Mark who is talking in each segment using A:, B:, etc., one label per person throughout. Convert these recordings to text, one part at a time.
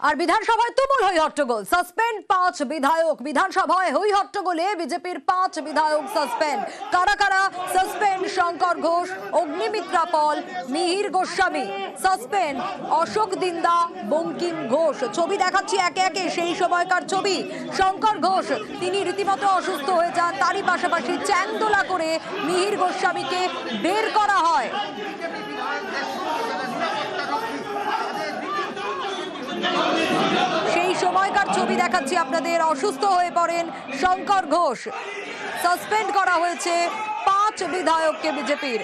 A: আর বিধানসভায় তুমুল হই হট্টগোল, সাসপেন্ড 5 বিধায়ক। বিধানসভায় হই হট্টগোলে বিজেপির 5 বিধায়ক সাসপেন্ড। কারা কারা সাসপেন্ড? শঙ্কর ঘোষ, অগ্নিমিত্রা পল, মিহির গোস্বামী সাসপেন্ড, অশোক দিন্দা, বঙ্কিম ঘোষ। ছবি দেখাচ্ছি একে একে সেই সময়কার ছবি। শঙ্কর ঘোষ তিনি রীতিমতো অসুস্থ হয়ে যান, তারই পাশাপাশি চ্যাংদোলা করে মিহির গোস্বামীকে বের করা হয়। সেই সময়কার ছবি দেখাচ্ছি আপনাদের। অসুস্থ হয়ে পড়েন শঙ্কর ঘোষ, সাসপেন্ড করা হয়েছে 5 বিধায়ককে বিজেপির।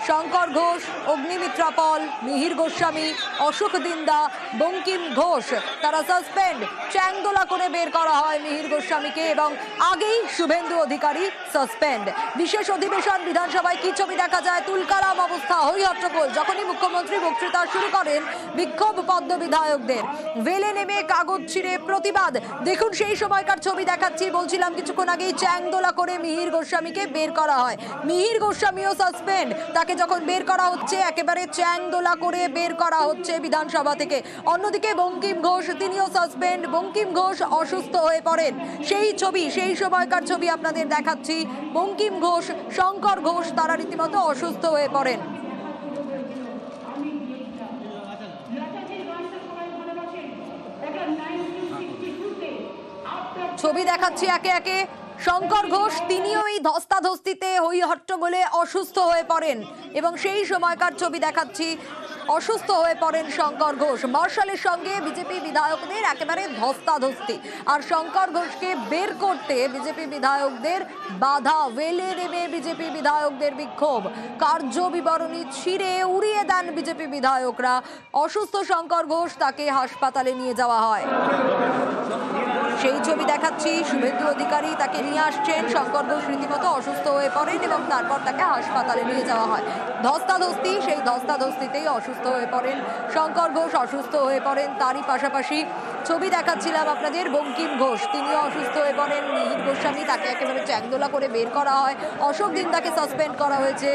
A: শঙ্কর ঘোষ, অগ্নিমিত্রা পল, মিহির গোস্বামী, অশোক দিন্দা, বঙ্কিম ঘোষ তারা সাসপেন্ড। চ্যাংদোলা করে বের করা হয় মিহির গোস্বামীকে এবং আগেই শুভেন্দু অধিকারী সাসপেন্ড। বিশেষ অধিবেশন বিধানসভায় কি ছবি দেখা যায়? তুলকালাম অবস্থা, হই হট্টগোল। যখনই মুখ্যমন্ত্রী বক্তৃতা শুরু করেন, বিক্ষোভ পদ্ম বিধায়কদের, ভেলে নেমে কাগজ ছিঁড়ে প্রতিবাদ। দেখুন সেই সময়কার ছবি দেখাচ্ছি। বলছিলাম কিছুক্ষণ আগেই চ্যাংদোলা করে মিহির গোস্বামীকে বের করা হয়। মিহির গোস্বামীও সাসপেন্ড, তাকে যখন বের করা হচ্ছে একেবারে চ্যাংদোলা করে বের করা হচ্ছে বিধানসভা থেকে। অন্যদিকে বঙ্কিম ঘোষ তিনিও সাসপেন্ড। বঙ্কিম ঘোষ অসুস্থ হয়ে পড়েন। সেই ছবি, সেই সময়কার ছবি আপনাদের দেখাচ্ছি। বঙ্কিম ঘোষ, শঙ্কর ঘোষ তারা রীতিমতো অসুস্থ হয়ে পড়েন। ছবি দেখাচ্ছি একে একে। শঙ্কর ঘোষ তিনিও এই ধস্তাধস্তিতে হই হট্টগোলে অসুস্থ হয়ে পড়েন এবং সেই সময়কার ছবি দেখাচ্ছি। অসুস্থ হয়ে পড়েন শঙ্কর ঘোষ। মার্শালের সঙ্গে বিজেপি বিধায়কদের একেবারে ধস্তাধস্তি, আর শঙ্কর ঘোষকে বের করতে বিজেপি বিধায়কদের বাধা। ওয়েলে নেমে বিজেপি বিধায়কদের বিক্ষোভ, কার্য বিবরণী ছিঁড়ে উড়িয়ে দেন বিজেপি বিধায়করা। অসুস্থ শঙ্কর ঘোষ, তাকে হাসপাতালে নিয়ে যাওয়া হয়। সেই ছবি দেখাচ্ছি। শুভেন্দু অধিকারী তাকে নিয়ে আসছেন। শঙ্কর ঘোষ রীতিমতো অসুস্থ হয়ে পড়েন এবং তারপর তাকে হাসপাতালে নিয়ে যাওয়া হয়। ধস্তাধস্তি, সেই ধস্তাধস্তিতেই অসুস্থ হয়ে পড়েন শঙ্কর ঘোষ, অসুস্থ হয়ে পড়েন। তারই পাশাপাশি ছবি দেখাচ্ছিলাম আপনাদের। বঙ্কিম ঘোষ তিনিও অসুস্থ হয়ে পড়েন। মিহির গোস্বামী তাকে একেবারে চ্যাংদোলা করে বের করা হয়। অশোক দিন্দাকে সাসপেন্ড করা হয়েছে,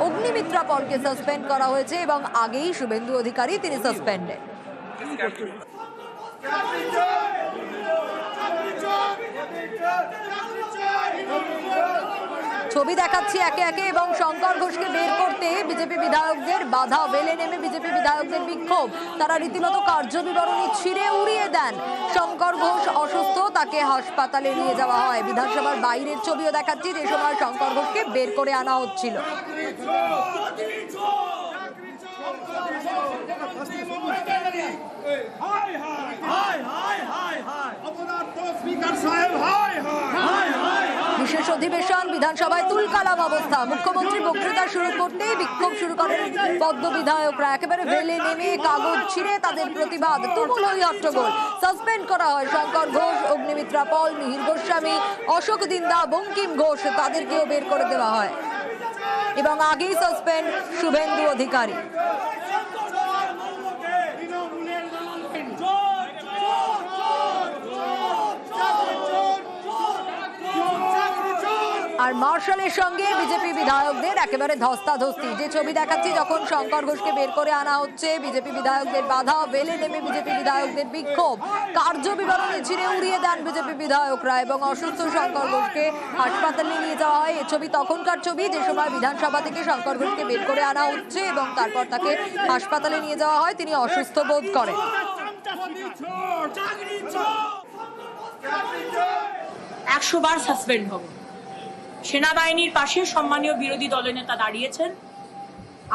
A: অগ্নিমিত্রা পলকে সাসপেন্ড করা হয়েছে এবং আগেই শুভেন্দু অধিকারী তিনি সাসপেন্ডেড। ছবি দেখাচ্ছি একে একে এবং শঙ্কর ঘোষকে বের করতে বিজেপি বিধায়কদের বাধা। বেলে নেমে বিজেপি বিধায়কদের বিক্ষোভ, তারা রীতিমতো কার্য বিবরণী ছিঁড়ে উড়িয়ে দেন। শঙ্কর ঘোষ অসুস্থ, তাকে হাসপাতালে নিয়ে যাওয়া হয়। বিধানসভার বাইরের ছবিও দেখাচ্ছি, যে সময় শঙ্কর ঘোষকে বের করে আনা হচ্ছিল। বিশেষ অধিবেশন বিধানসভায় তুলকালাম অবস্থা। মুখ্যমন্ত্রী বক্তৃতা শুরু করতেই বিক্ষোভ শুরু করেন পদ্ম বিধায়করা। একেবারে ভেলে নেমে কাগজ ছিঁড়ে তাদের প্রতিবাদ। তুমুল হই হট্টগোল। সাসপেন্ড করা হয় শঙ্কর ঘোষ, অগ্নিমিত্রা পল, মিহির গোস্বামী, অশোক দিন্দা, বঙ্কিম ঘোষ তাদেরকেও বের করে দেওয়া হয় এবং আগেই সাসপেন্ড শুভেন্দু অধিকারী। আর মার্শালের সঙ্গে বিজেপি বিধায়কদের একেবারে ধস্তাধস্তি। যে ছবি দেখাচ্ছি, যখন শঙ্কর ঘোষকে বের করে আনা হচ্ছে, বিজেপি বিধায়কদের বাধা। বেলে নেমে বিজেপি বিধায়কদের বিক্ষোভ, কার্য বিবরণী ছিঁড়ে উড়িয়ে দেন বিজেপি বিধায়করা এবং অসুস্থ শঙ্কর ঘোষকে হাসপাতালে নিয়ে যাওয়া হয়। এই ছবি তখনকার ছবি, যে সময় বিধানসভা থেকে শঙ্কর ঘোষকে বের করে আনা হচ্ছে এবং তারপর তাকে হাসপাতালে নিয়ে যাওয়া হয়। তিনি অসুস্থ বোধ করেন।
B: 100 বার সাসপেন্ড হব। সেনাবাহিনীর পাশে সম্মানীয় বিরোধী দলনেতা দাঁড়িয়েছেন।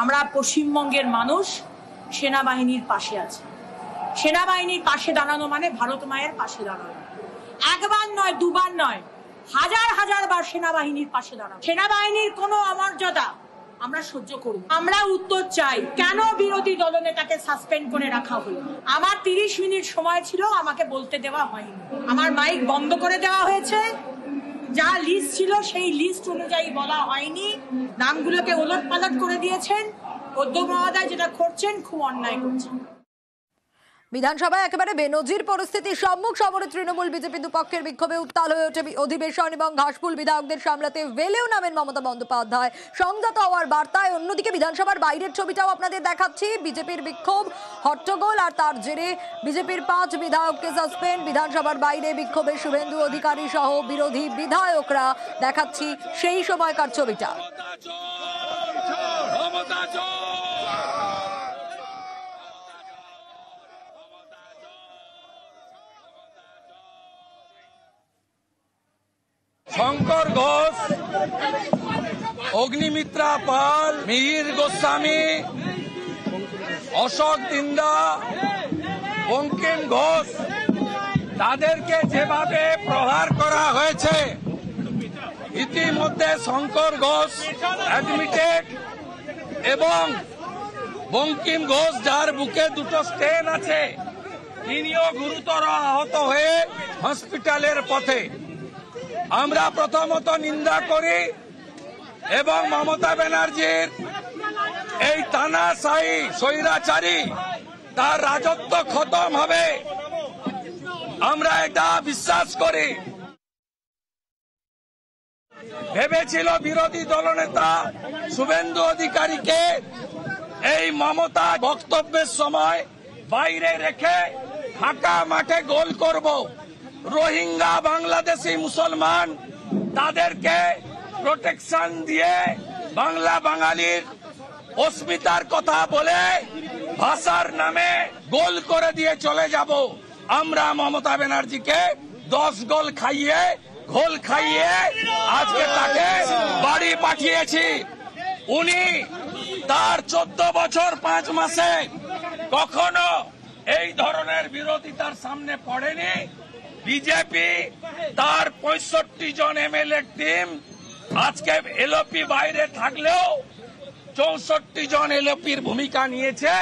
B: আমরা পশ্চিমবঙ্গের মানুষ সেনাবাহিনীর পাশে আছে। সেনাবাহিনীর পাশে দাঁড়ানো মানে ভারত মায়ের পাশে দাঁড়ানো। একবার নয়, দুবার নয়, হাজার হাজার বার সেনাবাহিনীর পাশে দাঁড়ানো। সেনাবাহিনীর কোনো অমর্যাদা আমরা সহ্য করব। আমরা উত্তর চাই, কেন বিরোধী দলনেতাকে সাসপেন্ড করে রাখা হলো? আমার 30 মিনিট সময় ছিল, আমাকে বলতে দেওয়া হয়নি। আমার মাইক বন্ধ করে দেওয়া হয়েছে। যা লিস্ট ছিল সেই লিস্ট অনুযায়ী বলা হয়নি। নামগুলোকে ওলটপালট করে দিয়েছেন। অধ্যক্ষ মহোদয় যেটা করছেন খুব অন্যায় করছেন।
A: বিধানসভায় একেবারে বেনজির পরিস্থিতি, সম্মুখ সমরে তৃণমূল বিজেপি দুপক্ষের বিক্ষোভে উত্তাল হয়ে ওঠে অধিবেশন এবং ঘাসফুল বিধায়কদের সামলাতে ভেলেও নামেন মমতা বন্দ্যোপাধ্যায় সংযত হওয়ার বার্তায়। অন্যদিকে বিধানসভার বাইরের ছবিটাও আপনাদের দেখাচ্ছি, বিজেপির বিক্ষোভ, হট্টগোল, আর তার জেরে বিজেপির 5 বিধায়ককে সাসপেন্ড। বিধানসভার বাইরে বিক্ষোভে শুভেন্দু অধিকারী সহ বিরোধী বিধায়করা, দেখাচ্ছি সেই সময়কার ছবিটা।
C: শঙ্কর ঘোষ, অগ্নিমিত্রা পাল, মিহির গোস্বামী, অশোক দিন্দা, বঙ্কিম ঘোষ, তাদেরকে যেভাবে প্রহার করা হয়েছে, ইতিমধ্যে শঙ্কর ঘোষ অ্যাডমিটেড এবং বঙ্কিম ঘোষ, যার বুকে 2টো স্টেন আছে, তিনিও গুরুতর আহত হয়ে হসপিটালের পথে। আমরা প্রথমত নিন্দা করি এবং মমতা ব্যানার্জির এই তানাশাহী স্বৈরাচারী, তার রাজত্ব খতম হবে, আমরা এটা বিশ্বাস করি। ভেবেছিল বিরোধী দলনেতা শুভেন্দু অধিকারীকে এই মমতা বক্তব্যের সময় বাইরে রেখে ফাঁকা মাঠে গোল করব। রোহিঙ্গা বাংলাদেশি মুসলমান, তাদেরকে প্রোটেকশন দিয়ে বাংলা বাঙালির অস্মিতার কথা বলে ভাষার নামে গোল করে দিয়ে চলে যাব। আমরা মমতা ব্যানার্জিকে 10 গোল খাইয়ে, ঘোল খাইয়ে আজকে তাকে বাড়ি পাঠিয়েছি। উনি তার 14 বছর 5 মাসে কখনো এই ধরনের বিরোধিতার সামনে পড়েনি। বিজেপি তার 65 জন এমএলএ টিম আজকে এলওপি বাইরে থাকলেও 64 জন এলওপির ভূমিকা নিয়েছে।